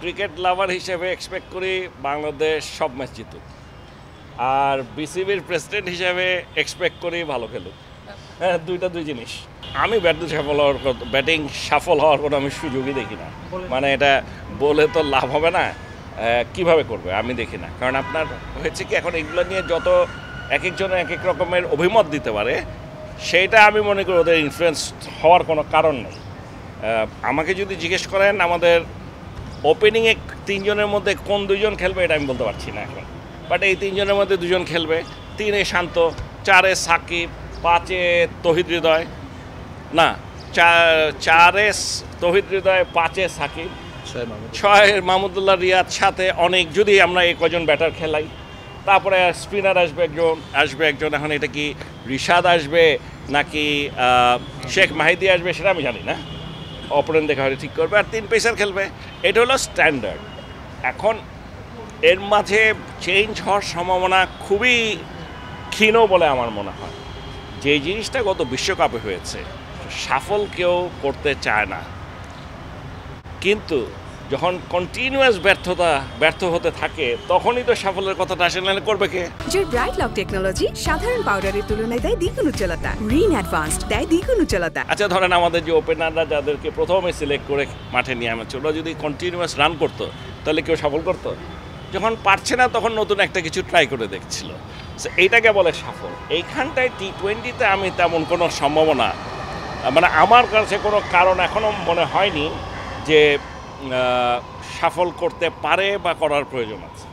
Cricket লাভার হিসেবে expect করি বাংলাদেশ সব ম্যাচ জিতুক, আর বিসিবির প্রেসিডেন্ট হিসেবে এক্সপেক্ট করি ভালো খেলুক। হ্যাঁ, দুই জিনিস। আমি ব্যাটিং সফল হওয়ার কোনো আমি সুযোগই দেখি না। মানে এটা বলে তো লাভ হবে না, কিভাবে করবে আমি দেখি না। কারণ আপনার হয়েছে কি, এখন এগুলো নিয়ে যত এক একজনের এক এক রকমের অভিমত দিতে পারে, সেইটা আমি মনে করি ওদের ইনফ্লুয়েন্স হওয়ার কোনো কারণ নেই। আমাকে যদি জিজ্ঞেস করেন আমাদের ওপেনিংয়ে 3 জনের মধ্যে কোন 2 জন খেলবে, এটা আমি বলতে পারছি না এখন। বাট এই 3 জনের মধ্যে 2 জন খেলবে। 3-এ শান্ত, 4-এ সাকিব, 5-এ তৌহিদ হৃদয়, না 4-এ তৌহিদ হৃদয়, 5-এ সাকিব, 6-এ মাহমুদুল্লাহ রিয়াদ, 7-এ অনেক, যদি আমরা এই কজন ব্যাটার খেলাই। তারপরে স্পিনার আসবে একজন। এখন এটা কি রিশাদ আসবে নাকি শেখ মাহিদি আসবে সেটা আমি জানি না, অপোনেন্ট দেখা হলে ঠিক করবে। আর 3 পেসার খেলবে, এটা হলো স্ট্যান্ডার্ড। এখন এর মাঝে চেঞ্জ হওয়ার সম্ভাবনা খুবই ক্ষীণ বলে আমার মনে হয়। যে জিনিসটা গত বিশ্বকাপে হয়েছে, সাফল কেউ করতে চায় না, কিন্তু যখন কন্টিনিউয়াস ব্যর্থ হতে থাকে তখনই তো সাফল্যের কথাটা আসে, নাহলে করবে কে? জোর ব্রাইট লক টেকনোলজি সাধারণ পাউডারের তুলনায় দেয় দ্বিগুণ উজ্জ্বলতা, রিন অ্যাডভান্সড দেয় দ্বিগুণ উজ্জ্বলতা। আচ্ছা, ধরেন আমাদের যে ওপেনাররা যাদেরকে প্রথমে সিলেক্ট করে মাঠে নিয়ে আনছে, ওরা যদি কন্টিনিউয়াস রান করতো তাহলে কেউ সফল করতো? যখন পারছে না তখন নতুন একটা কিছু ট্রাই করে দেখছিল, এইটাকে বলে সফল। এইখানটায় T20-তে আমি তেমন কোনো সম্ভাবনা, মানে আমার কাছে কোনো কারণ এখনও মনে হয়নি যে সফল করতে পারে বা করার প্রয়োজন আছে।